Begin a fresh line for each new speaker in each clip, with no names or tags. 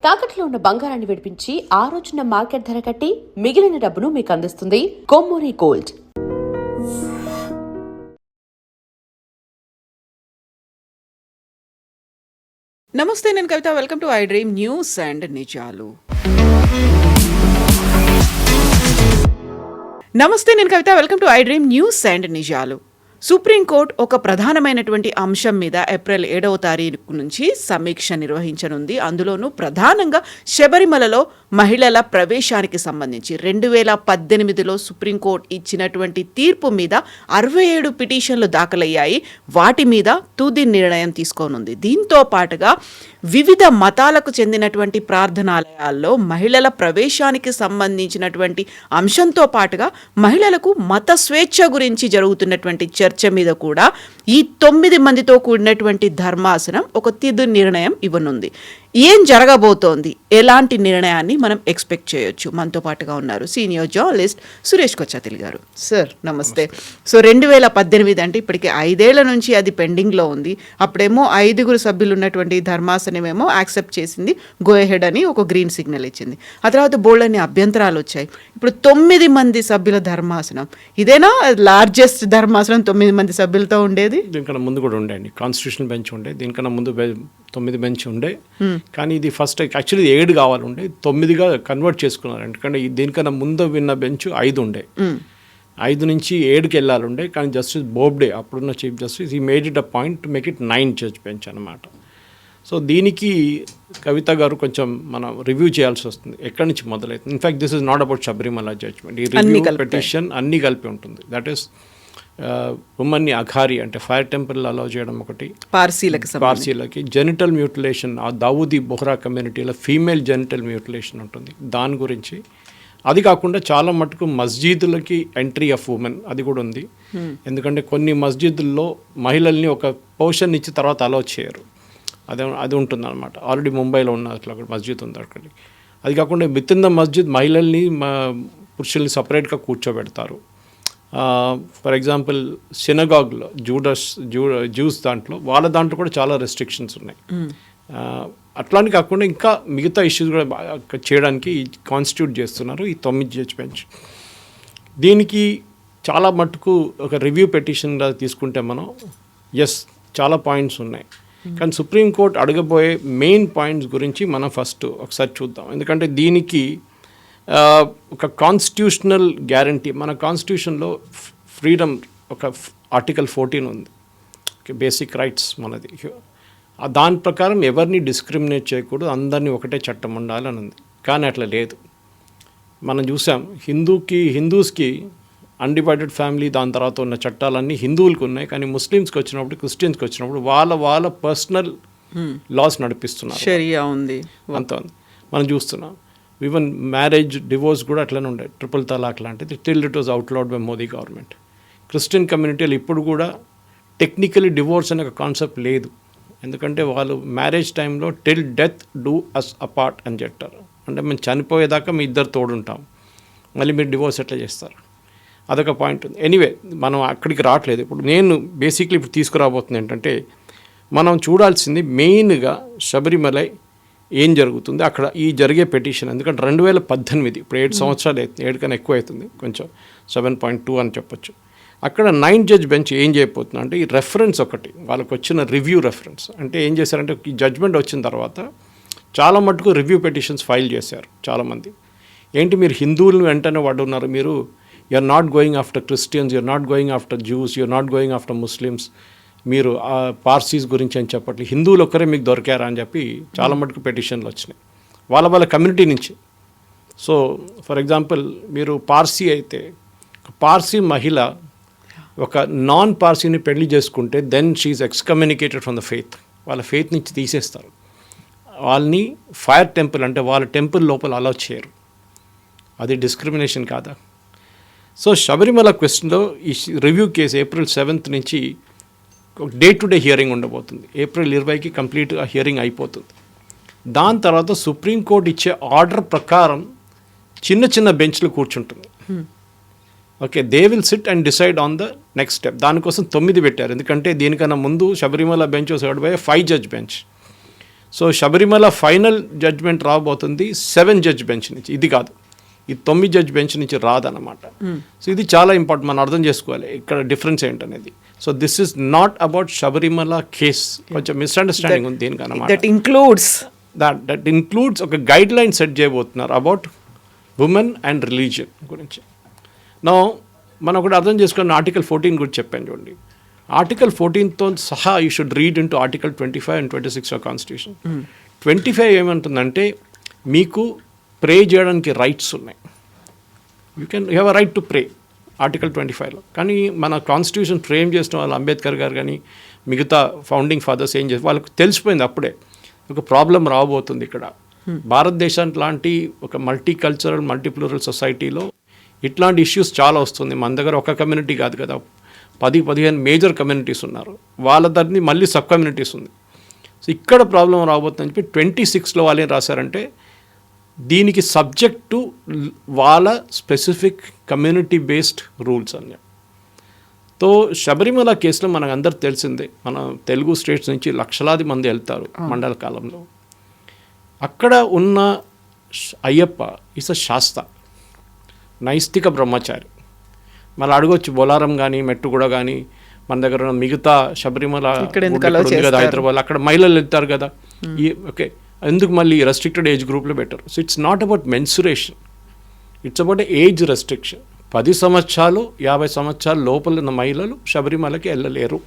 తాకట్లో ఉన్న బంగారాన్ని విడిపించి ఆ రోజున మార్కెట్ ధర కట్టి మిగిలిన డబ్బును మీకు అందిస్తుంది కొమ్మూరి గోల్డ్.
నమస్తే, నేను Kavitha. Welcome to iDream news and నిజాలు. నమస్తే, నేను Kavitha. Welcome to iDream news and నిజాలు. సుప్రీంకోర్టు ఒక ప్రధానమైనటువంటి అంశం మీద ఏప్రిల్ 7వ తారీఖు నుంచి సమీక్ష నిర్వహించనుంది. అందులోనూ ప్రధానంగా శబరిమలలో మహిళల ప్రవేశానికి సంబంధించి 2018లో సుప్రీంకోర్టు ఇచ్చినటువంటి తీర్పు మీద 67 పిటిషన్లు దాఖలయ్యాయి. వాటి మీద తుది నిర్ణయం తీసుకోనుంది. దీంతో పాటుగా వివిధ మతాలకు చెందినటువంటి ప్రార్థనాలయాల్లో మహిళల ప్రవేశానికి సంబంధించినటువంటి అంశంతో పాటుగా మహిళలకు మత స్వేచ్ఛ గురించి జరుగుతున్నటువంటి చర్చ మీద కూడా ఈ 9 మందితో కూడినటువంటి ధర్మాసనం ఒక తుది నిర్ణయం ఇవ్వనుంది. ఏం జరగబోతోంది, ఎలాంటి నిర్ణయాన్ని మనం ఎక్స్పెక్ట్ చేయొచ్చు? మనతో పాటుగా ఉన్నారు సీనియర్ జర్నలిస్ట్ సురేష్ కొచ్చాతిల్ గారు. సార్ నమస్తే. సో 2018 అంటే ఇప్పటికి 5 ఏళ్ల నుంచి అది పెండింగ్లో ఉంది. అప్పుడేమో 5 సభ్యులు ఉన్నటువంటి ధర్మాసనం ఏమో యాక్సెప్ట్ చేసింది, గో అహెడ్ అని ఒక గ్రీన్ సిగ్నల్ ఇచ్చింది. ఆ తర్వాత బోల్డన్ని అభ్యంతరాలు వచ్చాయి. ఇప్పుడు 9 మంది సభ్యుల ధర్మాసనం, ఇదేనా లార్జెస్ట్ ధర్మాసనం 9 మంది సభ్యులతో ఉండేది?
దీనికన్నా ముందు కూడా ఉండే అండి, కాన్స్టిట్యూషన్ బెంచ్ ఉండే. దీనికన్నా ముందు 9 బెంచ్ ఉండే, కానీ ఇది ఫస్ట్ యాక్చువల్లీ 7 కావాలి ఉండే, 9గా కన్వర్ట్ చేసుకున్నారు. ఎందుకంటే దీనికన్నా ముందు విన్న బెంచ్ 5 ఉండే, 5 నుంచి 7కి వెళ్ళాలి ఉండే. కానీ జస్టిస్ బోబ్డే, అప్పుడున్న చీఫ్ జస్టిస్, ఈ made it a point to make it 9 judge bench అనమాట. సో దీనికి కవిత గారు కొంచెం మనం రివ్యూ చేయాల్సి వస్తుంది, ఎక్కడి నుంచి మొదలవుతుంది. In fact this is not about Sabarimala judgement. ఈ రివ్యూ పిటిషన్ అన్నీ కలిపి ఉంటుంది. దట్ ఈస్ ఉమ్మన్ని అఘారి అంటే ఫైర్ టెంపుల్ అలౌ చేయడం ఒకటి, పార్సీలకి జెనిటల్ మ్యూటిలేషన్, ఆ దావూదీ బొహ్రా కమ్యూనిటీలో ఫీమేల్ జెనిటల్ మ్యూటిలేషన్ ఉంటుంది, దాని గురించి. అది కాకుండా చాలా మటుకు మస్జిదులకి ఎంట్రీ ఆఫ్ ఉమెన్ అది కూడా ఉంది. ఎందుకంటే కొన్ని మస్జిదుల్లో మహిళల్ని ఒక పోర్షన్ ఇచ్చి తర్వాత అలౌ చేయరు, అది ఉంటుంది అనమాట. ఆల్రెడీ ముంబైలో ఉన్న అట్లా మస్జిద్ ఉంది అక్కడికి. అది కాకుండా విత్ ఇన్ ద మస్జిద్ మహిళల్ని పురుషుల్ని సపరేట్గా కూర్చోబెడతారు. ఫర్ ఎగ్జాంపుల్ సినగాగ్లో జ్యూస్ దాంట్లో వాళ్ళ కూడా చాలా రెస్ట్రిక్షన్స్ ఉన్నాయి. అట్లాంటి కాకుండా ఇంకా మిగతా ఇష్యూస్ కూడా చేయడానికి కాన్స్టిట్యూట్ చేస్తున్నారు ఈ 9 జడ్జ్ బెంచ్. దీనికి చాలా మటుకు ఒక రివ్యూ పెటిషన్గా తీసుకుంటే మనం చాలా పాయింట్స్ ఉన్నాయి. కానీ సుప్రీంకోర్టు అడగబోయే మెయిన్ పాయింట్స్ గురించి మనం ఫస్ట్ ఒకసారి చూద్దాం. ఎందుకంటే దీనికి ఒక కాన్స్టిట్యూషనల్ గ్యారంటీ, మన కాన్స్టిట్యూషన్లో ఫ్రీడమ్ ఒక ఆర్టికల్ 14 ఉంది, బేసిక్ రైట్స్ మనది. దాని ప్రకారం ఎవరిని డిస్క్రిమినేట్ చేయకూడదు, అందరినీ ఒకటే చట్టం ఉండాలని ఉంది. కానీ అట్లా లేదు. మనం చూసాం హిందూస్కి అన్డివైడెడ్ ఫ్యామిలీ, దాని తర్వాత ఉన్న చట్టాలన్నీ హిందువులకు ఉన్నాయి. కానీ ముస్లిమ్స్కి వచ్చినప్పుడు, క్రిస్టియన్స్కి వచ్చినప్పుడు వాళ్ళ పర్సనల్ లాస్ నడిపిస్తున్నారు, షరియా ఉంది, అంత ఉంది మనం చూస్తున్నాం. ఈవెన్ మ్యారేజ్, డివోర్స్ కూడా అట్లనే ఉండే, ట్రిపుల్ తలాక్ లాంటిది. Till it was outlawed by Modi government. Christian కమ్యూనిటీలు ఇప్పుడు కూడా టెక్నికలీ డివోర్స్ అనే ఒక కాన్సెప్ట్ లేదు. ఎందుకంటే వాళ్ళు మ్యారేజ్ టైంలో till death do us apart అని చెప్తారు. అంటే మేము చనిపోయేదాకా మీ ఇద్దరు తోడుంటాం, మళ్ళీ మీరు డివోర్స్ ఎట్లా చేస్తారు? అదొక పాయింట్ ఉంది. ఎనీవే మనం అక్కడికి రావట్లేదు. ఇప్పుడు నేను బేసిక్లీ ఇప్పుడు తీసుకురాబోతుంది ఏంటంటే, మనం చూడాల్సింది మెయిన్గా శబరిమలై ఏం జరుగుతుంది అక్కడ, ఈ జరిగే పెటిషన్. ఎందుకంటే 2018, ఇప్పుడు 7 సంవత్సరాలు అవుతుంది, 7 కన్నా ఎక్కువ అవుతుంది, కొంచెం 7.2 అని చెప్పొచ్చు. అక్కడ 9 జడ్జ్ బెంచ్ ఏం చేయబోతుంది అంటే, ఈ రెఫరెన్స్ ఒకటి వాళ్ళకి వచ్చిన రివ్యూ రెఫరెన్స్. అంటే ఏం చేశారంటే, ఈ జడ్జ్మెంట్ వచ్చిన తర్వాత చాలా మటుకు రివ్యూ పెటిషన్స్ ఫైల్ చేశారు చాలామంది. ఏంటి మీరు హిందువులను వెంటనే వాడున్నారు, మీరు you're not going after Christians, you're not going after Jews, you're not going after Muslims, మీరు పార్సీస్ గురించి అని చెప్పట్లేదు, హిందువులు ఒక్కరే మీకు దొరికారా అని చెప్పి చాలా మటుకు పెటిషన్లు వచ్చినాయి వాళ్ళ కమ్యూనిటీ నుంచి. సో ఫర్ ఎగ్జాంపుల్ మీరు పార్సీ అయితే, పార్సీ మహిళ ఒక నాన్ పార్సీని పెళ్లి చేసుకుంటే then she's excommunicated from the faith, వాళ్ళ ఫెయిత్ నుంచి తీసేస్తారు. వాళ్ళని ఫైర్ టెంపుల్ అంటే వాళ్ళ టెంపుల్ లోపల అలౌ చేయరు. అది డిస్క్రిమినేషన్ కాదా? సో శబరిమల క్వశ్చన్లో ఈ రివ్యూ కేసు April 7th నుంచి డే టు డే హియరింగ్ ఉండబోతుంది. April 20కి కంప్లీట్గా హియరింగ్ అయిపోతుంది. దాని తర్వాత సుప్రీంకోర్టు ఇచ్చే ఆర్డర్ ప్రకారం చిన్న బెంచ్లు కూర్చుంటుంది. Okay, they will sit and decide on the next step. దానికోసం 9 పెట్టారు. ఎందుకంటే దీనికన్నా ముందు Sabarimala bench was heard by 5 judge bench. So Sabarimala final judgement రాబోతుంది 7 జడ్జ్ బెంచ్ నుంచి, ఇది కాదు, ఈ 9 జడ్జ్ బెంచ్ నుంచి రాదన్నమాట. సో ఇది చాలా ఇంపార్టెంట్, మనం అర్థం చేసుకోవాలి ఇక్కడ డిఫరెన్స్ ఏంటనేది. So this is not about Sabarimala case, కొంచెం మిస్అండర్స్టాండింగ్ ఉంది దీనికి అన్నమాట. దట్ ఇంక్లూడ్స్ ఒక గైడ్ లైన్ సెట్ చేయబోతున్నారు అబౌట్ ఉమెన్ అండ్ రిలీజియన్ గురించి. నా మనం ఒకటి అర్థం చేసుకున్న ఆర్టికల్ 14 గురించి చెప్పాను చూడండి. ఆర్టికల్ 14తో సహా you should read into article 25 and 26 of constitution. 25 ఏమంటుందంటే మీకు ప్రే చేయడానికి రైట్స్ ఉన్నాయి, you have a right to pray, article 25లో. కానీ మన కాన్స్టిట్యూషన్ ఫ్రేమ్ చేసిన వాళ్ళు అంబేద్కర్ గారు కానీ మిగతా ఫౌండింగ్ ఫాదర్స్ ఏం చేస్తారు, వాళ్ళకి తెలిసిపోయింది అప్పుడే ఒక ప్రాబ్లం రాబోతుంది ఇక్కడ. భారతదేశం లాంటి ఒక మల్టీ కల్చరల్ మల్టీప్లూరల్ సొసైటీలో ఇట్లాంటి ఇష్యూస్ చాలా వస్తుంది. మన దగ్గర ఒక కమ్యూనిటీ కాదు కదా, 10-15 మేజర్ కమ్యూనిటీస్ ఉన్నారు, వాళ్ళ దగ్గర మళ్ళీ సబ్ కమ్యూనిటీస్ ఉంది. సో ఇక్కడ ప్రాబ్లం రాబోతుందని చెప్పి 26లో వాళ్ళు ఏం రాశారంటే దీనికి సబ్జెక్ట్ టు వాళ్ళ స్పెసిఫిక్ కమ్యూనిటీ బేస్డ్ రూల్స్ అని. తో శబరిమల కేసులో మనకు అందరు తెలిసిందే, మన తెలుగు స్టేట్స్ నుంచి లక్షలాది మంది వెళ్తారు మండల కాలంలో. అక్కడ ఉన్న అయ్యప్ప ఇస్ అ శాస్త, నైష్టిక బ్రహ్మచారి. మళ్ళీ అడగొచ్చు బొలారం కానీ మెట్టుగూడ కానీ మన దగ్గర ఉన్న మిగతా శబరిమల కదా హైదరాబాద్, అక్కడ మహిళలు వెళ్తారు కదా, ఓకే, ఎందుకు మళ్ళీ రెస్ట్రిక్టెడ్ ఏజ్ గ్రూప్లో పెట్టారు? So it's not about menstruation, it's about age restriction. 10 సంవత్సరాలు 50 సంవత్సరాల లోపల ఉన్న మహిళలు శబరిమలకి వెళ్ళలేరు.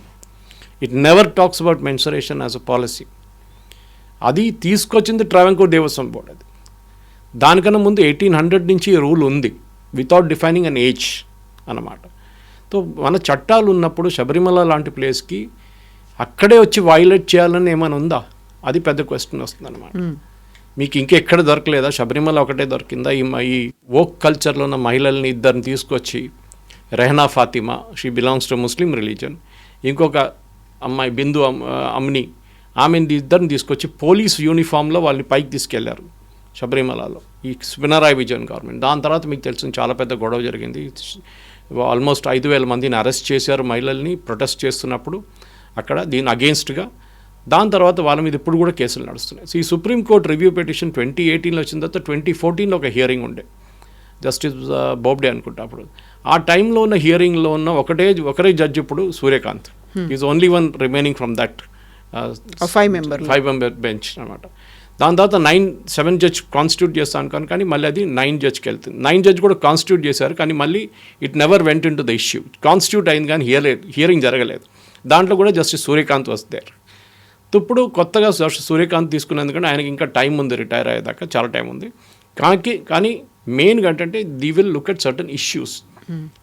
It never talks about menstruation as a policy. అది తీసుకొచ్చింది ట్రావెంకోర్ దేవస్వం బోర్డ్. అది దానికన్నా ముందు 1800 నుంచి రూల్ ఉంది వితౌట్ డిఫైనింగ్ అన్ ఏజ్ అన్నమాట. సో మన చట్టాలు ఉన్నప్పుడు శబరిమల లాంటి ప్లేస్కి అక్కడే వచ్చి వైలేట్ చేయాలని ఏమైనా ఉందా? అది పెద్ద క్వశ్చన్ వస్తుంది అనమాట. మీకు ఇంకెక్కడ దొరకలేదా? శబరిమల ఒకటే దొరికిందా? ఈ వోక్ కల్చర్లో ఉన్న మహిళల్ని ఇద్దరిని తీసుకొచ్చి, Rehana Fatima, she belongs to Muslim religion, ఇంకొక అమ్మాయి బిందు అమ్ని, ఆమెను ఇద్దరిని తీసుకొచ్చి పోలీస్ యూనిఫామ్లో వాళ్ళని పైకి తీసుకెళ్లారు శబరిమలలో, ఈ పినరాయి విజయన్ గవర్నమెంట్. దాని తర్వాత మీకు తెలిసిన చాలా పెద్ద గొడవ జరిగింది. ఆల్మోస్ట్ 5,000 మందిని అరెస్ట్ చేశారు మహిళల్ని ప్రొటెస్ట్ చేస్తున్నప్పుడు అక్కడ, దీని అగెయిన్స్ట్గా. దాని తర్వాత వాళ్ళ మీద ఇప్పుడు కూడా కేసులు నడుస్తున్నాయి. సో ఈ సుప్రీంకోర్టు రివ్యూ పిటిషన్ 2018లో వచ్చిన తర్వాత 2014లో ఒక హియరింగ్ ఉండే, జస్టిస్ బోబ్డే అనుకుంటా అప్పుడు. ఆ టైంలో ఉన్న హియరింగ్లో ఉన్న ఒకరే జడ్జి ఇప్పుడు Surya Kant, is only one remaining from that 5 member bench అనమాట. దాని తర్వాత 7 జడ్జ్ కాన్స్టిట్యూట్ చేస్తాను కానీ మళ్ళీ అది 9 జడ్జ్కి వెళ్తుంది. 9 జడ్జ్ కూడా కాన్స్టిట్యూట్ చేశారు కానీ మళ్ళీ it never went in to the issue. Constitute అయింది కానీ హియరింగ్ జరగలేదు. దాంట్లో కూడా జస్టిస్ సూర్యకాంత్ వస్తారు. ఇప్పుడు కొత్తగా సూర్యకాంత్ తీసుకున్నందుకంటే ఆయనకి ఇంకా టైం ఉంది, రిటైర్ అయ్యేదాకా చాలా టైం ఉంది. కానీ మెయిన్గా ఏంటంటే the will look at certain issues.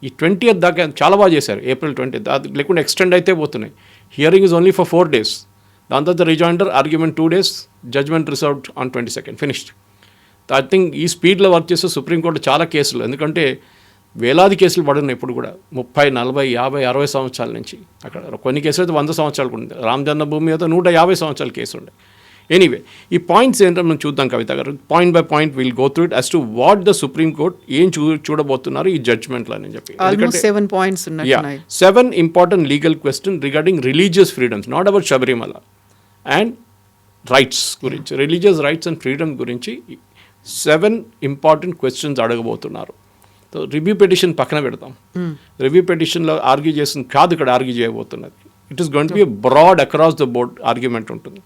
ఈ 20th దాకా చాలా బాగా చేశారు, April 20th. అది లేకుండా ఎక్స్టెండ్ అయితే పోతున్నాయి. Hearing is only for 4 days. దాని తర్వాత rejoinder, argument 2 days, judgement reserved on 22nd, finished. I think ఈ స్పీడ్లో వర్క్ చేస్తే సుప్రీంకోర్టు చాలా కేసులు, ఎందుకంటే వేలాది కేసులు పడున్నాయి ఇప్పుడు కూడా, 30, 40, 50, 60 సంవత్సరాల నుంచి. అక్కడ కొన్ని కేసులు అయితే 100 సంవత్సరాలు ఉంది. రామ్ జన్మభూమి అయితే 150 సంవత్సరాల కేసు ఉండే. ఎనీవే, ఈ పాయింట్స్ ఏంటో మనం చూద్దాం Kavitha garu. Point by point will go through it as to what the Supreme Court ఏం చూడబోతున్నారు ఈ జడ్జ్మెంట్లో అని చెప్పి. 7 important legal question regarding religious freedoms, not about Sabarimala, and rights గురించి, రిలీజియస్ రైట్స్ అండ్ ఫ్రీడమ్ గురించి 7 ఇంపార్టెంట్ క్వశ్చన్స్ అడగబోతున్నారు. సో రివ్యూ పిటిషన్ పక్కన పెడతాం. రివ్యూ పిటిషన్లో ఆర్గ్యూ చేస్తుంది కాదు ఇక్కడ ఆర్గ్యూ చేయబోతున్నది. It is going to be broad across the board argument ఉంటుంది.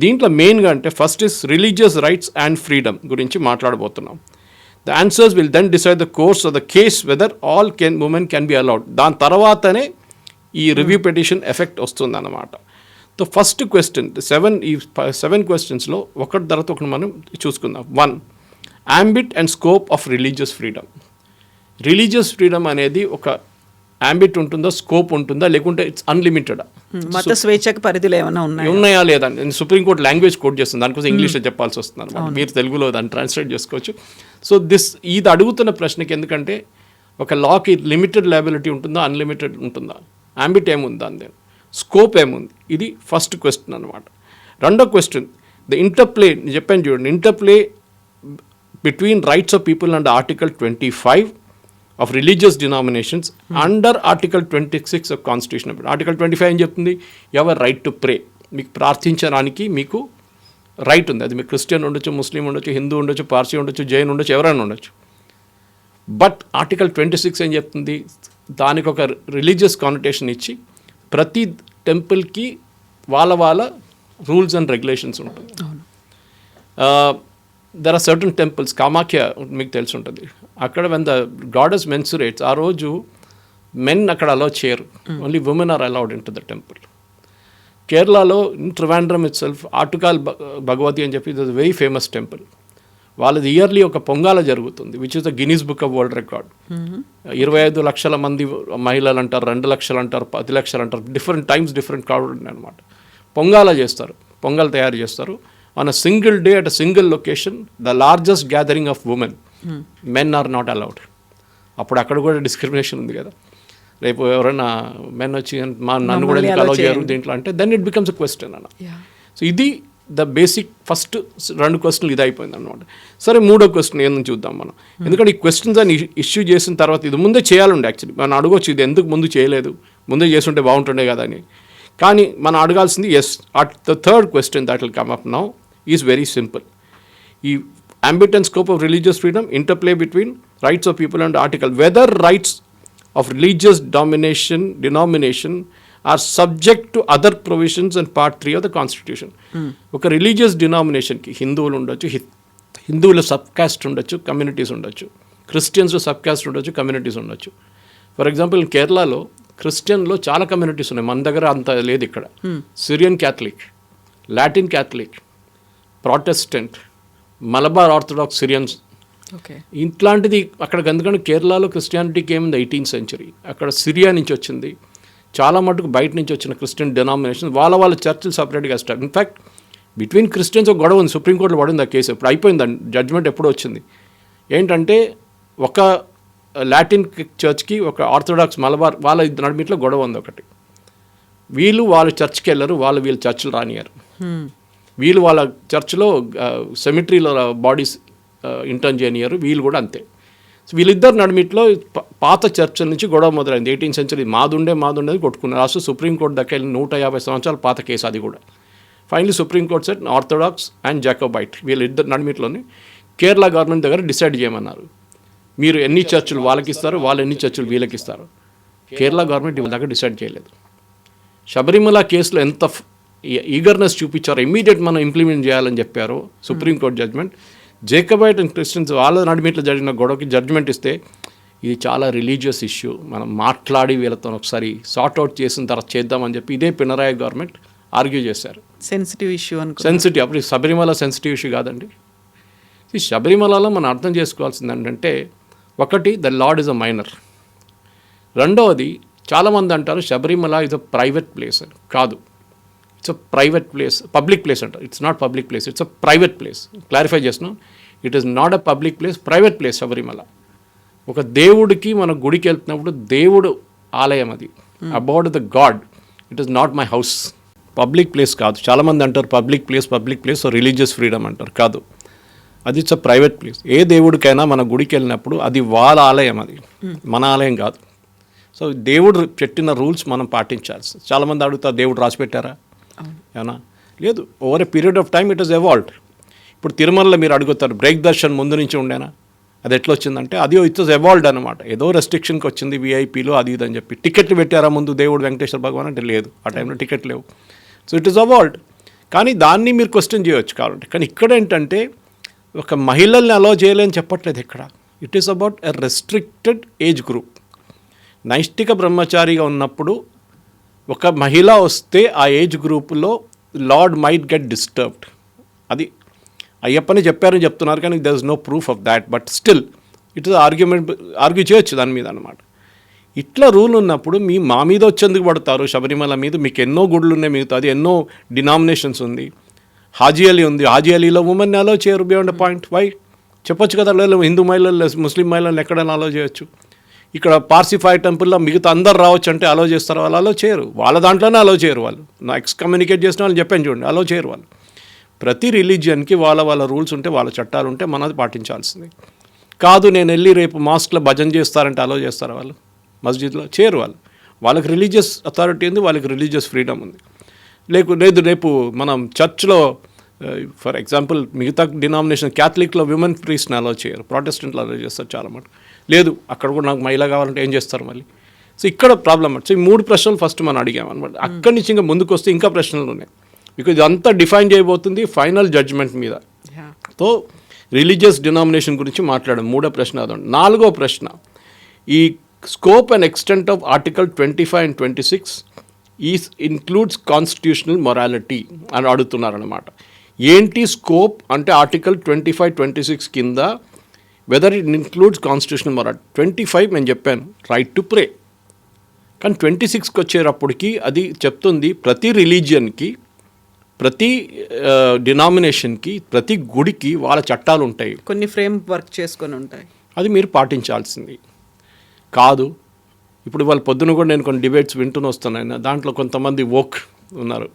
దీంట్లో మెయిన్గా అంటే first is religious rights and freedom గురించి మాట్లాడబోతున్నాం. The answers will then decide the course of the case whether all women can be allowed. దాని తర్వాతనే ఈ review petition effect వస్తుంది అన్నమాట. సో ఫస్ట్ క్వశ్చన్, 7 క్వశ్చన్స్లో ఒకటి తర్వాత ఒకటి మనం చూసుకుందాం. 1, ambit and scope of religious freedom. Religious freedom అనేది ఒక ambit ఉంటుందా, స్కోప్ ఉంటుందా, లేకుంటే ఇట్స్ అన్లిమిటెడా?
మత స్వేచ్ఛకు పరిధిలో ఏమైనా
ఉన్నాయా లేదా? సుప్రీంకోర్టు లాంగ్వేజ్ కోడ్ చేస్తుంది, దానికోసం ఇంగ్లీష్లో చెప్పాల్సి వస్తుంది అనమాట. మీరు తెలుగులో దాన్ని ట్రాన్స్లేట్ చేసుకోవచ్చు. సో ఇది అడుగుతున్న ప్రశ్నకి, ఎందుకంటే ఒక లాకి లిమిటెడ్ లయబిలిటీ ఉంటుందా, అన్లిమిటెడ్ ఉంటుందా, ambit ఏముందా, అంతే స్కోప్ ఏముంది, ఇది ఫస్ట్ క్వశ్చన్ అనమాట. రెండో క్వశ్చన్, ద ఇంటర్ప్లే, నేను చెప్పాను చూడండి, interplay between rights of people and article 25 of religious denominations under article 26 of constitution. Article 25 ఏం చెప్తుంది? You have a right to ప్రే, మీకు ప్రార్థించడానికి మీకు రైట్ ఉంది. అది మీకు క్రిస్టియన్ ఉండొచ్చు, ముస్లిం ఉండొచ్చు, హిందూ ఉండొచ్చు, పార్సీ ఉండొచ్చు, జైన్ ఉండొచ్చు, ఎవరైనా ఉండొచ్చు. బట్ ఆర్టికల్ 26 ఏం చెప్తుంది, దానికి ఒక రిలీజియస్ కానిటేషన్ ఇచ్చి ప్రతి టెంపుల్కి వాళ్ళ రూల్స్ అండ్ రెగ్యులేషన్స్ ఉంటుంది. There are certain temples, Kamakhya మీకు తెలిసి ఉంటుంది, అక్కడ వెన్ ద గాడెస్ మెన్సురేట్స్, ఆ రోజు మెన్ అక్కడ అలౌ చేయరు, only women are allowed in to the temple. కేరళలో ట్రివాండ్రమ్ ఇట్ సెల్ఫ్ ఆటుకాల్ భగవతి అని చెప్పి it is very famous temple. వాళ్ళది ఇయర్లీ ఒక పొంగాల జరుగుతుంది, which is the Guinness book of world record. 25 లక్షల మంది మహిళలు అంటారు, 2 లక్షలు అంటారు, 10 లక్షలు అంటారు, డిఫరెంట్ టైమ్స్ డిఫరెంట్ క్రౌడ్ అనమాట. పొంగాల చేస్తారు, పొంగల్ తయారు చేస్తారు on a single day at a single location, the largest gathering of women. Men are not allowed. అప్పుడు అక్కడ కూడా డిస్క్రిమినేషన్ ఉంది కదా, రేపు ఎవరైనా మెన్ వచ్చి నన్ను కూడా ఎందుకు అలౌ చేయరు దీంట్లో అంటే then it becomes a question అన్న. సో ఇది ద బేసిక్ ఫస్ట్ 2 క్వశ్చన్లు ఇది అయిపోయింది అనమాట. సరే, 3వ క్వశ్చన్ ఏందని చూద్దాం మనం. ఎందుకంటే ఈ క్వశ్చన్స్ అని ఇష్యూ చేసిన తర్వాత ఇది ముందే చేయాలండి. యాక్చువల్లీ మనం అడగొచ్చు, ఇది ఎందుకు ముందు చేయలేదు, ముందే చేస్తుంటే బాగుంటుండే కదా అని. కానీ మనం అడగాల్సింది the third question that will come up now is very simple. ఈ ambit and scope of religious freedom, interplay between rights of people and article, whether rights of religious denomination are subject to other provisions in part 3 of the constitution. ఒక religious డినామినేషన్కి హిందువులు ఉండొచ్చు, హిందువుల sub caste ఉండొచ్చు, communities ఉండొచ్చు, Christians sub caste ఉండొచ్చు, communities ఉండొచ్చు. For example కేరళలో క్రిస్టియన్లో చాలా కమ్యూనిటీస్ ఉన్నాయి, మన దగ్గర అంత లేదు ఇక్కడ. Syrian Catholic, Latin Catholic, Protestant, Malabar orthodox Syrians, ఇట్లాంటిది అక్కడ. ఎందుకంటే కేరళలో క్రిస్టియానిటీకి ఏముంది 18th century, అక్కడ సిరియా నుంచి వచ్చింది, చాలా మటుకు బయట నుంచి వచ్చిన క్రిస్టియన్ డినామినేషన్ వాళ్ళ చర్చిలు సపరేట్గా స్టార్ట్. ఇన్ఫ్యాక్ట్ బిట్వీన్ క్రిస్టియన్స్ ఒక గొడవ ఉంది, సుప్రీంకోర్టులో పడింది ఆ కేసు. ఇప్పుడు అయిపోయింది, జడ్జ్మెంట్ ఎప్పుడో వచ్చింది. ఏంటంటే ఒక లాటిన్ చర్చ్కి ఒక ఆర్థడాక్స్ మలబార్ వాళ్ళ నడిమిట్లో గొడవ ఉంది ఒకటి. వీళ్ళు వాళ్ళ చర్చ్కి వెళ్ళరు, వీళ్ళ చర్చిలు రానియారు. వీళ్ళు వాళ్ళ చర్చ్లో సెమిట్రీలో బాడీస్ ఇంటర్న్ చేయనియారు, వీళ్ళు కూడా అంతే. సో వీళ్ళిద్దరు నడిమిట్లో పాత చర్చల నుంచి గొడవ మొదలైంది. 18th century మాదుండేది కొట్టుకున్నారు. లాస్ట్ సుప్రీంకోర్టు దగ్గర 150 సంవత్సరాల పాత కేసు అది కూడా. Finally Supreme Court set orthodox and Jacobite వీళ్ళిద్దరు నడిమిట్లోని కేరళ గవర్నమెంట్ దగ్గర డిసైడ్ చేయమన్నారు, మీరు ఎన్ని చర్చిలు వాళ్ళకి ఇస్తారు, వాళ్ళు ఎన్ని చర్చిలు వీళ్ళకి ఇస్తారు. కేరళ గవర్నమెంట్ వీళ్ళ దగ్గర డిసైడ్ చేయలేదు. శబరిమల కేసులో ఎంత ఈగర్నెస్ చూపించారు, ఇమ్మీడియట్ మనం ఇంప్లిమెంట్ చేయాలని చెప్పారు సుప్రీంకోర్టు జడ్జ్మెంట్. జేకబైట్ అండ్ క్రిస్టియన్స్ వాళ్ళ నడిమిట్లో జరిగిన గొడవకి జడ్జ్మెంట్ ఇస్తే ఇది చాలా రిలీజియస్ ఇష్యూ, మనం మాట్లాడి వీళ్ళతో ఒకసారి సార్ట్అవుట్ చేసిన తర్వాత చేద్దామని చెప్పి ఇదే పినరాయి గవర్నమెంట్ ఆర్గ్యూ చేశారు.
సెన్సిటివ్ ఇష్యూ
సెన్సిటివ్, అప్పుడు శబరిమల సెన్సిటివ్ ఇష్యూ కాదండి. ఈ శబరిమలలో మనం అర్థం చేసుకోవాల్సింది ఏంటంటే, ఒకటి the lord is a minor. రెండవది చాలామంది అంటారు Sabarimala is a private place అని. కాదు, it's a private place, public place అంటారు. It's not public place, it's a private place. Clarify చేస్తున్నాం, it is not a public place, private place Sabarimala. ఒక దేవుడికి మనం గుడికి వెళ్తున్నప్పుడు దేవుడు ఆలయం అది, about the god. It is not my house, public place కాదు. చాలామంది అంటారు public place so religious freedom అంటారు. కాదు, అది ఇట్స్ అ ప్రైవేట్ ప్లేస్. ఏ దేవుడికైనా మన గుడికి వెళ్ళినప్పుడు అది వాళ్ళ ఆలయం, అది మన ఆలయం కాదు. సో దేవుడు పెట్టిన రూల్స్ మనం పాటించాల్సి. చాలామంది అడుగుతారు దేవుడు రాసి పెట్టారా ఏమన్నా? లేదు, over a period of time it is evolved. ఇప్పుడు తిరుమలలో మీరు అడుగుతారు బ్రేక్ దర్శన్ ముందు నుంచి ఉండేనా, అది ఎట్లా వచ్చిందంటే అది ఇట్ వాజ్ ఎవాల్వ్డ్ అనమాట. ఏదో రెస్ట్రిక్షన్కి వచ్చింది, విఐపీలు అది ఇది అని చెప్పి. టికెట్లు పెట్టారా ముందు దేవుడు వెంకటేశ్వర భగవాన్ అంటే లేదు, ఆ టైంలో టికెట్ లేవు. So it is evolved. కానీ దాన్ని మీరు క్వశ్చన్ చేయవచ్చు కాబట్టి. కానీ ఇక్కడ ఏంటంటే ఒక మహిళల్ని అలో చేయలేని చెప్పట్లేదు ఇక్కడ. It is about a restricted age group. నైష్టిక బ్రహ్మచారిగా ఉన్నప్పుడు ఒక మహిళ వస్తే ఆ ఏజ్ గ్రూపులో లార్డ్ మైట్ గెట్ డిస్టర్బ్డ్. అది అయ్యప్పని చెప్పారని చెప్తున్నారు, కానీ there is no proof of that. But still it is argue చేయొచ్చు దాని మీద అనమాట. ఇట్లా రూల్ ఉన్నప్పుడు మా మీద వచ్చేందుకు పడతారు శబరిమల మీద. మీకు ఎన్నో గుడులు ఉన్నాయి, మిగతా అది ఎన్నో డినామినేషన్స్ ఉంది. హాజీ అలీ ఉంది, హాజీ అలీలో ఉమెన్ అలో చేయరు బియాండ్ అ పాయింట్. వై చెప్పొచ్చు కదా, హిందూ మహిళలు ముస్లిం మహిళలను ఎక్కడైనా అలో చేయొచ్చు. ఇక్కడ పార్సిఫై టెంపుల్లో మిగతా అందరు రావచ్చు అంటే అలో చేస్తారు, వాళ్ళు అలో చేయరు. వాళ్ళ దాంట్లోనే అలో చేయరు. వాళ్ళు నా ఎక్స్కమ్యూనికేట్ చేసిన వాళ్ళు చెప్పాను చూడండి, అలో చేయరు వాళ్ళు. ప్రతి రిలీజియన్కి వాళ్ళ రూల్స్ ఉంటే, వాళ్ళ చట్టాలు ఉంటే మనది పాటించాల్సింది. కాదు నేను వెళ్ళి రేపు మాస్క్లో భజన చేస్తారంటే అలో చేస్తారు వాళ్ళు, మస్జిద్లో చేయరు వాళ్ళు. వాళ్ళకి రిలీజియస్ అథారిటీ ఉంది, వాళ్ళకి రిలీజియస్ ఫ్రీడమ్ ఉంది. లేదు రేపు మనం చర్చ్లో ఫర్ ఎగ్జాంపుల్ మిగతా డినామినేషన్ క్యాథలిక్లో విమెన్ ప్రీస్ట్ని అలో చేయరు, ప్రొటెస్టెంట్లో అలో చేస్తారు చాలా మటు. లేదు అక్కడ కూడా నాకు మహిళ కావాలంటే ఏం చేస్తారు మళ్ళీ? సో ఇక్కడ ప్రాబ్లం సో ఈ 3 ప్రశ్నలు ఫస్ట్ మనం అడిగాం అనమాట. అక్కడి నుంచి ఇంకా ముందుకు వస్తే ఇంకా ప్రశ్నలు ఉన్నాయి, బికాజ్ ఇదంతా డిఫైన్ చేయబోతుంది ఫైనల్ జడ్జ్మెంట్ మీద. సో రిలీజియస్ డినామినేషన్ గురించి మాట్లాడాం. 3వ ప్రశ్న అదండి. 4వ ప్రశ్న, ఈ scope and extent of article 25 and 26 is includes constitutional morality అని అడుగుతున్నారనమాట. ఏంటి స్కోప్ అంటే ఆర్టికల్ 25, 26 కింద whether it includes constitutional morality. 25 నేను చెప్పాను రైట్ టు ప్రే, కానీ 26కి వచ్చేటప్పటికి అది చెప్తుంది ప్రతి రిలీజియన్కి, ప్రతి డినామినేషన్కి, ప్రతి గుడికి వాళ్ళ చట్టాలు ఉంటాయి,
కొన్ని ఫ్రేమ్ వర్క్ చేసుకొని ఉంటాయి, అది
మీరు పాటించాల్సింది కాదు. ఇప్పుడు వాళ్ళ పొద్దున కూడా నేను కొన్ని డిబేట్స్ వింటూనే వస్తున్నాను, దాంట్లో కొంతమంది వోక్ ఉన్నారు,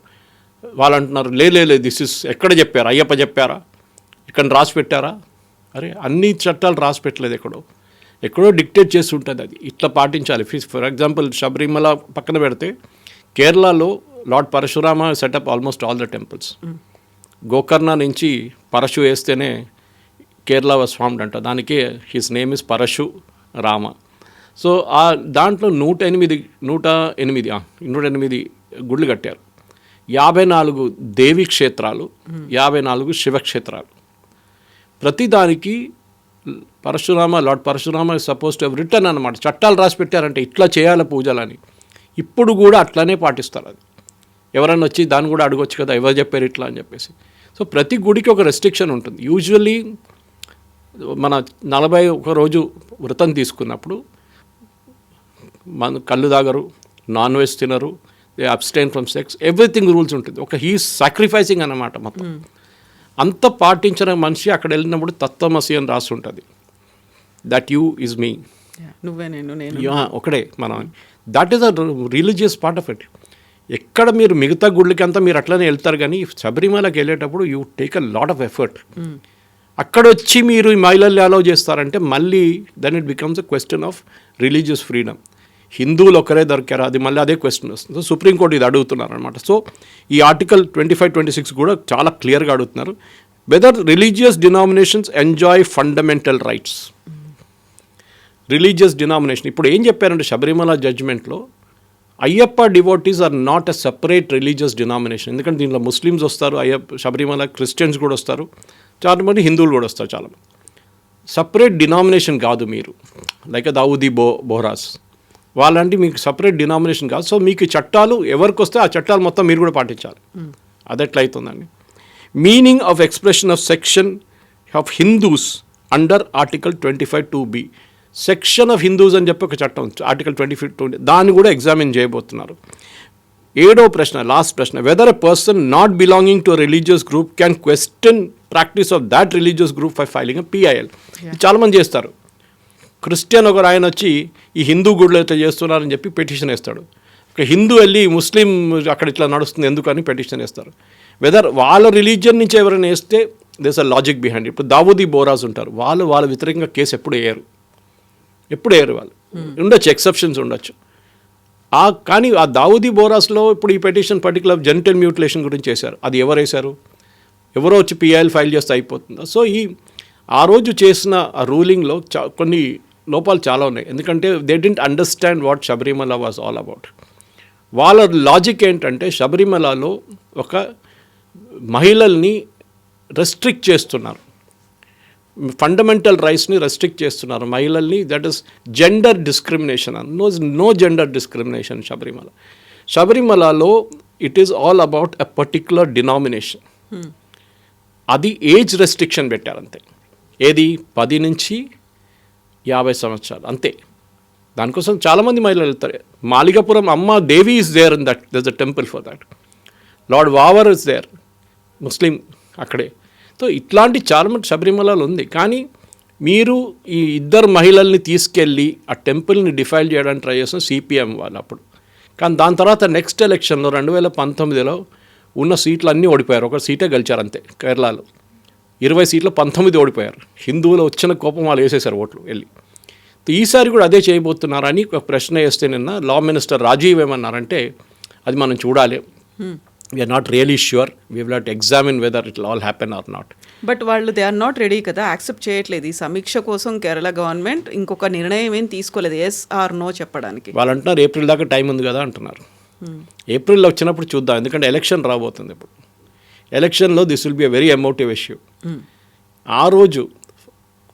వాళ్ళు అంటున్నారు లేదు దిస్ ఇస్ ఎక్కడ చెప్పారా, అయ్యప్ప చెప్పారా, ఇక్కడ రాసి పెట్టారా? అరే అన్ని చట్టాలు రాసి పెట్టలేదు, ఎక్కడో డిక్టేట్ చేసి ఉంటుంది, అది ఇట్లా పాటించాలి. ఫర్ ఎగ్జాంపుల్ శబరిమల పక్కన పెడితే కేరళలో lord Parashurama setup almost all the temples. Gokarna నుంచి పరశు వేస్తేనే కేరళ వాజ్ ఫార్మ్డ్ అంట, దానికి his name is Parashurama. So ఆ దాంట్లో 108 గుళ్ళు కట్టారు, 54 దేవీ క్షేత్రాలు, 54 శివక్షేత్రాలు. ప్రతిదానికి lord Parashurama suppose to have return అనమాట, చట్టాలు రాసి పెట్టారంటే ఇట్లా చేయాలి పూజలని. ఇప్పుడు కూడా అట్లానే పాటిస్తారు. అది ఎవరన్నా వచ్చి దాన్ని కూడా అడగొచ్చు కదా, ఎవరు చెప్పారు ఇట్లా అని చెప్పేసి. సో ప్రతి గుడికి ఒక రెస్ట్రిక్షన్ ఉంటుంది. యూజువల్లీ మన 41 రోజు వ్రతం తీసుకున్నప్పుడు మన కళ్ళు తాగరు, నాన్ వెజ్ తినరు, they abstain from sex, everything rules ఉంటుంది. హీఈస్ సాక్రిఫైసింగ్ అన్నమాట మొత్తం. అంత పాటించిన మనిషి అక్కడ వెళ్ళినప్పుడు తత్వమసి అని రాసి ఉంటుంది, దట్ యూ ఈజ్ మీ,
నువ్వే నేను
ఒకడే మనం. That is a religious part of it. ఎక్కడ మీరు మిగతా గుళ్ళకి అంతా మీరు అట్లనే వెళ్తారు, కానీ శబరిమలకి వెళ్ళేటప్పుడు you take a lot of effort. అక్కడ వచ్చి మీరు ఈ మహిళల్ని అలౌ చేస్తారంటే మళ్ళీ then it becomes a question of religious freedom. హిందువులు ఒకరే దొరికారా, అది మళ్ళీ అదే క్వశ్చన్ వస్తుంది. సో సుప్రీంకోర్టు ఇది అడుగుతున్నారు అనమాట. సో ఈ ఆర్టికల్ 25, 26 కూడా చాలా క్లియర్గా అడుగుతున్నారు, whether religious denominations enjoy fundamental rights. Religious denomination ఇప్పుడు ఏం చెప్పారంటే శబరిమల జడ్జ్మెంట్లో Ayyappa devotees are not a separate religious denomination. ఎందుకంటే దీంట్లో ముస్లిమ్స్ వస్తారు, శబరిమల క్రిస్టియన్స్ కూడా వస్తారు, చాలామంది హిందువులు కూడా వస్తారు, చాలామంది. సపరేట్ డినామినేషన్ కాదు మీరు, లైక్ దావుదీ బోహరాస్ వాళ్ళంటే మీకు సపరేట్ డినామినేషన్ కాదు. సో మీకు చట్టాలు ఎవరికి వస్తే ఆ చట్టాలు మొత్తం మీరు కూడా పాటించాలి. అది ఎట్లా అవుతుందండి? Meaning of expression of section of Hindus under article 25(2)B. Section of Hindus అని చెప్పి ఒక చట్టం ఆర్టికల్ 25(2) దాన్ని కూడా ఎగ్జామిన్ చేయబోతున్నారు. 7వ ప్రశ్న, లాస్ట్ ప్రశ్న, whether a person not belonging to religious group can question practice of that religious group for filing PIL. చాలామంది చేస్తారు. క్రిస్టియన్ ఒకరు ఆయన వచ్చి ఈ హిందూ గుడిలో ఇట్లా చేస్తున్నారని చెప్పి పెటిషన్ వేస్తాడు. ఒక హిందూ వెళ్ళి ముస్లిం అక్కడ ఇట్లా నడుస్తుంది ఎందుకని పెటిషన్ వేస్తారు. వెదర్ వాళ్ళ రిలీజియన్ నుంచి ఎవరైనా వేస్తే దేస్ అ లాజిక్ బిహైండ్. ఇప్పుడు దావూదీ బోరాస్ ఉంటారు, వాళ్ళ వ్యతిరేకంగా కేసు ఎప్పుడు వేయరు వాళ్ళు. ఉండొచ్చు, ఎక్సెప్షన్స్ ఉండొచ్చు. కానీ ఆ దావూదీ బోరాస్లో ఇప్పుడు ఈ పెటిషన్ పర్టికులర్ జెనిటల్ మ్యూటిలేషన్ గురించి చేశారు. అది ఎవరు వేశారు? ఎవరో వచ్చి PIL ఫైల్ చేస్తే అయిపోతుందా? సో ఆ రోజు చేసిన ఆ రూలింగ్లో కొన్ని లోపాలు చాలా ఉన్నాయి. ఎందుకంటే they didn't understand what Sabarimala was all about. వాళ్ళ లాజిక్ ఏంటంటే శబరిమలలో ఒక మహిళల్ని రెస్ట్రిక్ట్ చేస్తున్నారు, ఫండమెంటల్ రైట్స్ని రెస్ట్రిక్ట్ చేస్తున్నారు మహిళల్ని. That is gender discrimination. No gender discrimination శబరిమలలో it is all about a particular denomination. అది ఏజ్ రెస్ట్రిక్షన్ పెట్టారంతే. ఏది 10 నుంచి 50 సంవత్సరాలు అంతే. దానికోసం చాలామంది మహిళలు వెళ్తారు. Malikappuram Amma Devi is there in that, there is a temple for that. Lord Vavar is there, Muslim అక్కడే. సో ఇట్లాంటి చాలామంది శబరిమలలో ఉంది. కానీ మీరు ఈ 2 మహిళల్ని తీసుకెళ్ళి ఆ టెంపుల్ని డిఫైల్ చేయడానికి ట్రై చేసిన CPM వాళ్ళు అప్పుడు. కానీ దాని తర్వాత నెక్స్ట్ ఎలక్షన్లో 2019లో ఉన్న సీట్లు అన్నీ ఓడిపోయారు. ఒక సీటే గెలిచారు అంతే. కేరళలో 20 సీట్లు 19 ఓడిపోయారు. హిందువులు వచ్చిన కోపం వాళ్ళు వేసేశారు ఓట్లు వెళ్ళి. ఈసారి కూడా అదే చేయబోతున్నారని ఒక ప్రశ్న వేస్తే నిన్న లా మినిస్టర్ రాజీవ్ ఏమన్నారంటే అది మనం చూడాలి, we're not really sure, we will have to examine whether it will all happen or not.
But వాళ్ళు దే ఆర్ నాట్ రెడీ కదా, యాక్సెప్ట్ చేయట్లేదు ఈ సమీక్ష కోసం. కేరళ గవర్నమెంట్ ఇంకొక నిర్ణయం ఏం తీసుకోలేదు ఎస్ ఆర్ నో చెప్పడానికి.
వాళ్ళు అంటున్నారు ఏప్రిల్ దాకా టైం ఉంది కదా అంటున్నారు. ఏప్రిల్లో వచ్చినప్పుడు చూద్దాం, ఎందుకంటే ఎలక్షన్ రాబోతుంది ఇప్పుడు. ఎలక్షన్లో this will be a very emotive issue. ఆ రోజు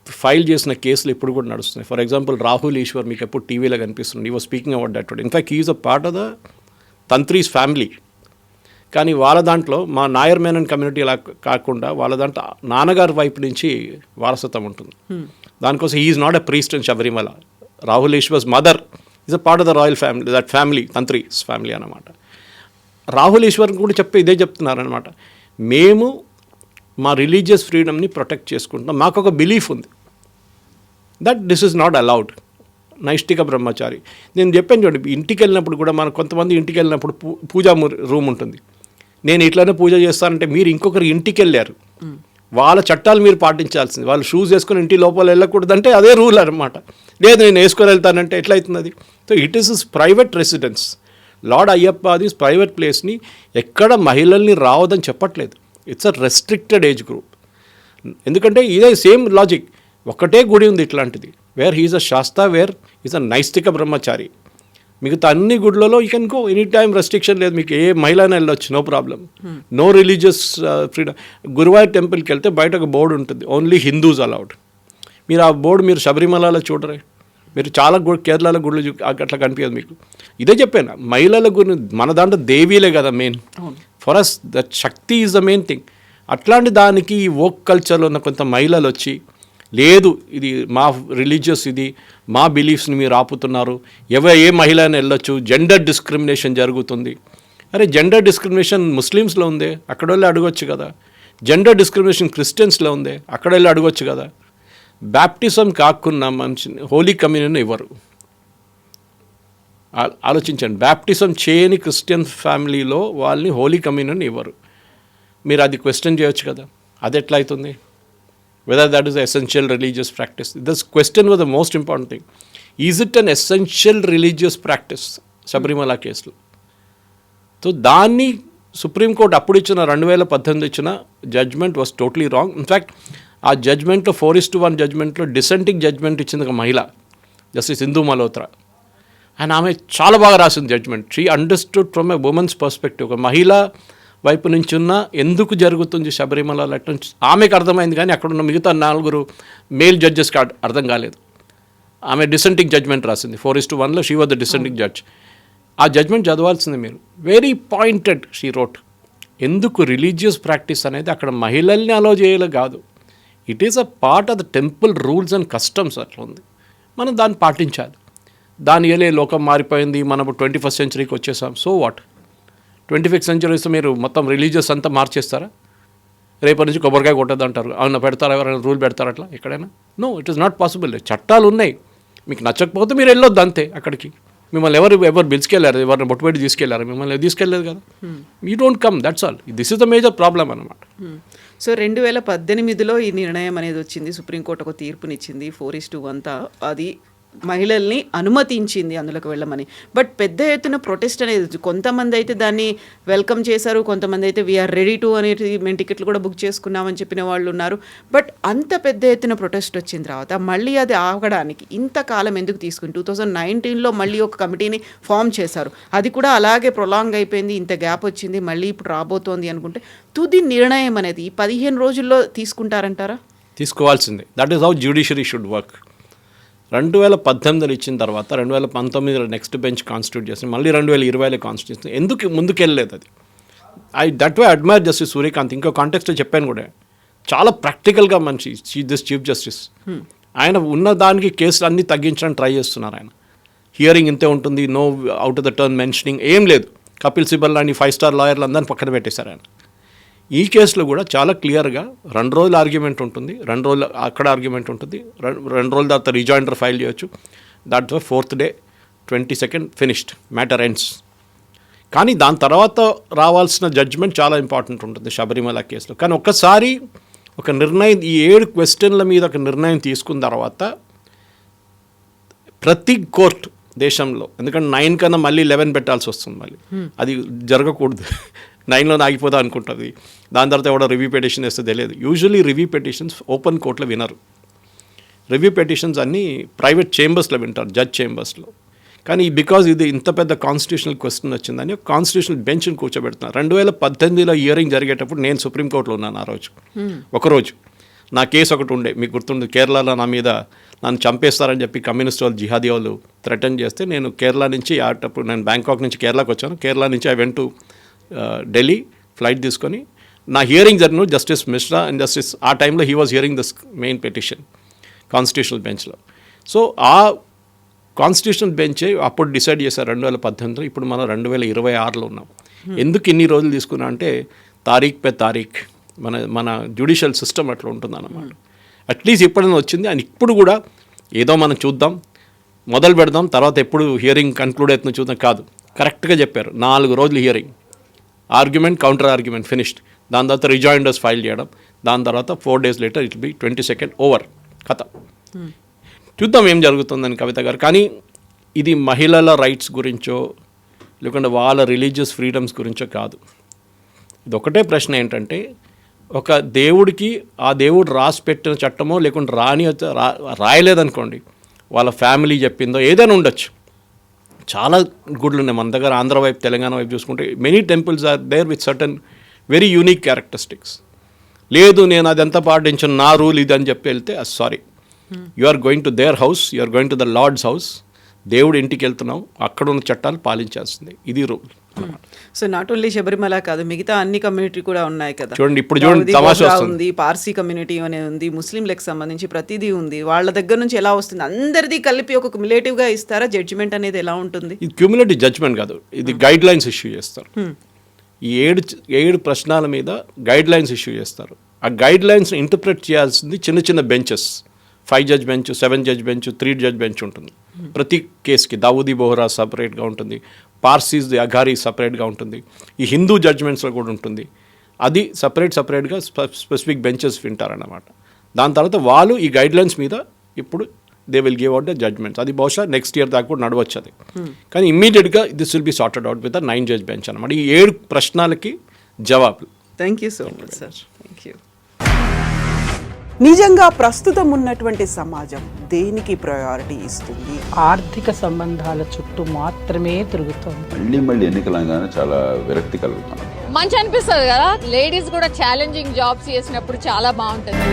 ఫైల్ చేసిన కేసులు ఇప్పుడు కూడా నడుస్తున్నాయి. ఫర్ ఎగ్జాంపుల్ రాహుల్ ఈశ్వర్ మీకు ఎప్పుడు టీవీలో కనిపిస్తుంది, ఈ was speaking about that. In fact he is a part of the Tantris family. కానీ వాళ్ళ దాంట్లో మా నాయర్ మేనన్ కమ్యూనిటీ అలా కాకుండా వాళ్ళ దాంట్లో నాన్నగారి వైపు నుంచి వారసత్వం ఉంటుంది. దానికోసం he is not a priest in Sabarimala. Rahul Eashwar's mother is a part of the royal family, that family Tantris family అన్నమాట. రాహుల్ ఈశ్వర్ కూడా ఇదే చెప్తున్నారనమాట, మేము మా రిలీజియస్ ఫ్రీడమ్ని ప్రొటెక్ట్ చేసుకుంటున్నాం, మాకు ఒక బిలీఫ్ ఉంది that this is not allowed. నైష్టిక బ్రహ్మచారి నేను చెప్పాను చూడండి, ఇంటికి వెళ్ళినప్పుడు కూడా మన కొంతమంది ఇంటికి వెళ్ళినప్పుడు పూజా రూమ్ ఉంటుంది. నేను ఇట్లానే పూజ చేస్తానంటే మీరు ఇంకొకరు ఇంటికి వెళ్ళారు, వాళ్ళ చట్టాలు మీరు పాటించాల్సింది. వాళ్ళు షూస్ వేసుకొని ఇంటి లోపల వెళ్ళకూడదంటే అదే రూల్ అనమాట. లేదు నేను వేసుకొని వెళ్తానంటే ఎట్లయితుంది అది? So it is private residence. Lord Ayyappa అది ప్రైవేట్ ప్లేస్ని ఎక్కడ మహిళల్ని రావద్దని చెప్పట్లేదు. It's a restricted age group. ఎందుకంటే ఇదే సేమ్ లాజిక్, ఒక్కటే గుడి ఉంది ఇట్లాంటిది, where he is a Sastha, where is a naishtika brahmachari. మిగతా అన్ని గుడ్లలో you can go any time, restriction లేదు, మీకు ఏ మహిళనే వెళ్ళొచ్చు, no problem, no religious freedom. Guruvayur టెంపుల్కి వెళ్తే బయట ఒక బోర్డు ఉంటుంది, ఓన్లీ హిందూస్ అలౌడ్. మీరు ఆ బోర్డు మీరు శబరిమలలో చూడరే, మీరు చాలా కేరళలో గుళ్ళు అట్లా కనిపించదు మీకు. ఇదే చెప్పాను, మహిళల గురి మన దాంట్లో దేవీలే కదా main. For us that Shakti is the main thing. అట్లాంటి దానికి ఈ వోక్ కల్చర్లో ఉన్న కొంత మహిళలు వచ్చి లేదు ఇది మా రిలీజియస్, ఇది మా బిలీఫ్స్ని మీరు ఆపుతున్నారు, ఏ మహిళ అయినా వెళ్ళొచ్చు, జెండర్ డిస్క్రిమినేషన్ జరుగుతుంది. అరే జెండర్ డిస్క్రిమినేషన్ ముస్లిమ్స్లో ఉందే, అక్కడ వెళ్ళి అడగొచ్చు కదా. జెండర్ డిస్క్రిమినేషన్ క్రిస్టియన్స్లో ఉందే, అక్కడ వెళ్ళి అడగొచ్చు కదా. బ్యాప్టిజం కాకుండా మంచి హోలీ కమ్యూనియన్ ఇవ్వరు. ఆలోచించండి, బ్యాప్టిజం చేయని క్రిస్టియన్ ఫ్యామిలీలో వాళ్ళని హోలీ కమ్యూనియన్ ఇవ్వరు. మీరు అది క్వశ్చన్ చేయొచ్చు కదా, అది ఎట్లా అవుతుంది? whether that is an essential religious practice. This question was the most important thing. Is it an essential religious practice? Sabarimala కేసులో. సో దాన్ని సుప్రీంకోర్టు అప్పుడు ఇచ్చిన 2018 ఇచ్చిన judgement was totally wrong. In fact ఆ జడ్జ్మెంట్లో 4:1 జడ్జ్మెంట్లో డిసెంటింగ్ జడ్జ్మెంట్ ఇచ్చింది ఒక మహిళ, జస్టిస్ ఇందు మల్హోత్రా. అండ్ ఆమె చాలా బాగా రాసింది judgement. She understood from a women's perspective. ఒక మహిళ వైపు నుంచి ఉన్న ఎందుకు జరుగుతుంది శబరిమల అట్లా ఆమెకు అర్థమైంది, కానీ అక్కడ ఉన్న మిగతా 4 మేల్ జడ్జెస్కి అర్థం కాలేదు. ఆమె డిసెంటింగ్ జడ్జ్మెంట్ రాసింది 4:1లో. She was the dissenting judge. ఆ జడ్జ్మెంట్ చదవాల్సింది మీరు. Very pointed she wrote. ఎందుకు రిలీజియస్ ప్రాక్టీస్ అనేది అక్కడ మహిళల్ని అలో చేయాలి కాదు, it is a part of the temple rules and customs. అట్లా ఉంది, మనం దాన్ని పాటించాలి. దాని ఏలే లోకం మారిపోయింది, మనం 21st centuryకి వచ్చేసాం. So what? 25th century మీరు మొత్తం రిలీజియస్ అంతా మార్చేస్తారా? రేపటి నుంచి కొబ్బరికాయ కొట్టద్దు అంటారు, అవునా? పెడతారా? ఎవరైనా రూల్ పెడతారు అట్లా ఎక్కడైనా? No, it is not possible. చట్టాలు ఉన్నాయి, మీకు నచ్చకపోతే మీరు వెళ్ళొద్దు అంతే. అక్కడికి మిమ్మల్ని ఎవరు పిలుచుకెళ్ళారు? ఎవరిని బొట్టుపెట్టి తీసుకెళ్లారు? మిమ్మల్ని తీసుకెళ్ళలేదు కదా. You don't come, that's all. This is the major problem అన్నమాట.
సో 2018లో ఈ నిర్ణయం అనేది వచ్చింది, సుప్రీంకోర్టు ఒక తీర్పునిచ్చింది 4:1 అది మహిళల్ని అనుమతించింది అందులోకి వెళ్ళమని. బట్ పెద్ద ఎత్తున ప్రొటెస్ట్ అనేది, కొంతమంది అయితే దాన్ని వెల్కమ్ చేశారు, కొంతమంది అయితే వీఆర్ రెడీ టు అనేది మేము టికెట్లు కూడా బుక్ చేసుకున్నామని చెప్పిన వాళ్ళు ఉన్నారు. బట్ అంత పెద్ద ఎత్తున ప్రొటెస్ట్ వచ్చిన తర్వాత మళ్ళీ అది ఆగడానికి ఇంతకాలం ఎందుకు తీసుకుని 2019లో మళ్ళీ ఒక కమిటీని ఫామ్ చేశారు, అది కూడా అలాగే ప్రొలాంగ్ అయిపోయింది, ఇంత గ్యాప్ వచ్చింది, మళ్ళీ ఇప్పుడు రాబోతోంది అనుకుంటే తుది నిర్ణయం అనేది 15 రోజుల్లో తీసుకుంటారంటారా?
తీసుకోవాల్సిందే. That is how judiciary should work. 2018 ఇచ్చిన తర్వాత 2019 నెక్స్ట్ బెంచ్ కాన్స్టిట్యూట్ చేసింది, మళ్ళీ 2020లో కాన్స్టిట్యూషన్. ఎందుకు ముందుకెళ్ళలేదు అది? That way admire justice Surya Kant. ఇంకో కాంటెక్స్ట్లో చెప్పాను కూడా, చాలా ప్రాక్టికల్గా మనిషి చీఫ్ జస్టిస్. ఆయన ఉన్న దానికి కేసులు అన్నీ తగ్గించడానికి ట్రై చేస్తున్నారు. ఆయన హియరింగ్ ఇంతే ఉంటుంది, no out of the turn mentioning ఏం లేదు. కపిల్ సిబల్ లాంటి 5-star లాయర్లు అందరినీ పక్కన పెట్టేశారు ఆయన. ఈ కేసులో కూడా చాలా క్లియర్గా 2 రోజులు ఆర్గ్యుమెంట్ ఉంటుంది, 2 రోజులు అక్కడ ఆర్గ్యుమెంట్ ఉంటుంది, 2 రోజుల తర్వాత రిజాయిండర్ ఫైల్ చేయొచ్చు. దాంట్లో 4th day 22nd finished, matter ends. కానీ దాని తర్వాత రావాల్సిన జడ్జ్మెంట్ చాలా ఇంపార్టెంట్ ఉంటుంది శబరిమల కేసులో. కానీ ఒక్కసారి ఒక నిర్ణయం, ఈ 7 క్వశ్చన్ల మీద ఒక నిర్ణయం తీసుకున్న తర్వాత ప్రతి కోర్టు దేశంలో, ఎందుకంటే 9 కన్నా మళ్ళీ 11 పెట్టాల్సి వస్తుంది, మళ్ళీ అది జరగకూడదు. 9లో ఆగిపోతా అనుకుంటుంది. దాని తర్వాత ఎవడో రివ్యూ పిటిషన్ వేస్తే తెలియదు. యూజువల్లీ రివ్యూ పిటిషన్స్ ఓపెన్ కోర్టులో వినరు. రివ్యూ పిటిషన్స్ అన్నీ ప్రైవేట్ చేంబర్స్లో వింటారు, జడ్జ్ చేంబర్స్లో. కానీ బికాజ్ ఇది ఇంత పెద్ద కాన్స్టిట్యూషనల్ క్వశ్చన్ వచ్చిందని కాన్స్టిట్యూషనల్ బెంచ్ని కూర్చోబెడుతున్నారు. 2018లో హియరింగ్ జరిగేటప్పుడు నేను సుప్రీంకోర్టులో ఉన్నాను. ఆ రోజు ఒకరోజు నా కేసు ఒకటి ఉండే, మీకు గుర్తుంది, కేరళలో నా మీద నన్ను చంపేస్తారని చెప్పి కమ్యూనిస్ట్ వాళ్ళు, జిహాదీ వాళ్ళు థ్రెటన్ చేస్తే నేను కేరళ నుంచి అప్పుడు నేను బ్యాంకాక్ నుంచి కేరళకు వచ్చాను. కేరళ నుంచి I went to Delhi flight తీసుకొని నా హియరింగ్ జరిగిన జస్టిస్ మిశ్రా అండ్ జస్టిస్ ఆ టైంలో he was hearing this main petition constitutional బెంచ్లో. సో ఆ కాన్స్టిట్యూషనల్ బెంచే అప్పుడు డిసైడ్ చేశారు 2018లో. ఇప్పుడు మనం 2026లో ఉన్నాం. ఎందుకు ఇన్ని రోజులు తీసుకున్నా అంటే తారీఖ్ పే తారీఖ్ మన జ్యుడిషియల్ సిస్టమ్ అట్లా ఉంటుంది అన్నమాట. అట్లీస్ట్ ఎప్పుడైనా వచ్చింది అని ఇప్పుడు కూడా ఏదో మనం చూద్దాం, మొదలు పెడదాం, తర్వాత ఎప్పుడు హియరింగ్ కన్క్లూడ్ అవుతుందో చూద్దాం కాదు. కరెక్ట్గా చెప్పారు, 4 రోజులు hearing, argument, counter argument finished. దాని తర్వాత రిజాయిండర్స్ ఫైల్ చేయడం, దాని తర్వాత 4 days later it be 22nd over కథ. చూద్దాం ఏం జరుగుతుందని కవిత గారు. కానీ ఇది మహిళల రైట్స్ గురించో లేకుంటే వాళ్ళ రిలీజియస్ ఫ్రీడమ్స్ గురించో కాదు. ఇది ఒకటే ప్రశ్న ఏంటంటే, ఒక దేవుడికి ఆ దేవుడు రాసి పెట్టిన చట్టమో లేకుంటే రాయలేదనుకోండి, వాళ్ళ ఫ్యామిలీ చెప్పిందో ఏదైనా ఉండొచ్చు. చాలా గుడులు ఉన్నాయి మన దగ్గర, ఆంధ్ర వైపు తెలంగాణ వైపు చూసుకుంటే many temples are there with certain very unique characteristics. లేదు నేను అదంతా పాటించను, నా రూల్ ఇది అని చెప్పి వెళ్తే sorry, you are going to their house, you are going to the lord's house. దేవుడు ఇంటికి వెళ్తున్నావు, అక్కడ ఉన్న చట్టాలు పాలించాల్సిందే, ఇది rule.
So not only Sabarimala కాదు, మిగతా అన్ని కమ్యూనిటీ కూడా ఉన్నాయి కదా.
చూడండి ఇప్పుడు చూడండి తమాషా
ఉంది, పార్సీ కమ్యూనిటీ అనేది ఉంది, ముస్లింలకు సంబంధించి ప్రతిదీ ఉంది. వాళ్ళ దగ్గర నుంచి ఎలా వస్తుంది, అందరిది కలిపి ఒక క్యుములేటివ్గా ఇస్తారా? జడ్జిమెంట్ అనేది ఎలా ఉంటుంది?
ఇది క్యూములేటివ్ జడ్జ్మెంట్ కాదు, ఇది గైడ్ లైన్స్ ఇష్యూ చేస్తారు. ఈ 7 ప్రశ్నల మీద గైడ్ లైన్స్ ఇష్యూ చేస్తారు. ఆ గైడ్ లైన్స్ ఇంటర్ప్రెట్ చేయాల్సింది చిన్న చిన్న benches, 5 judge bench, 7 judge bench, 3 judge bench ఉంటుంది ప్రతి కేసుకి. దావూదీ బోహ్రా సపరేట్గా ఉంటుంది, పార్సీస్ అఘారీ సపరేట్గా ఉంటుంది, ఈ హిందూ జడ్జ్మెంట్స్లో కూడా ఉంటుంది. అది సపరేట్గా స్పెసిఫిక్ బెంచెస్ వింటారన్నమాట. దాని తర్వాత వాళ్ళు ఈ గైడ్లైన్స్ మీద ఇప్పుడు they will give out the judgements. అది బహుశా నెక్స్ట్ ఇయర్ దాకా కూడా నడవచ్చు అది. కానీ ఇమ్మీడియట్గా this will be sorted out with 9 judge bench అనమాట. ఈ 7 ప్రశ్నలకి జవాబులు.
Thank you so much sir. Thank you.
నిజంగా ప్రస్తుతం ఉన్నటువంటి సమాజం దేనికి ప్రయారిటీ ఇస్తుంది?
ఆర్థిక సంబంధాల చుట్టూ మాత్రమే తిరుగుతోంది.
మళ్ళీ ఎన్నికలంగానే చాలా విరక్తి కలుగుతున్నాం.
మంచి అనిపిస్తుంది కదా, లేడీస్ కూడా ఛాలెంజింగ్ జాబ్స్ చేసినప్పుడు చాలా బాగుంటుంది.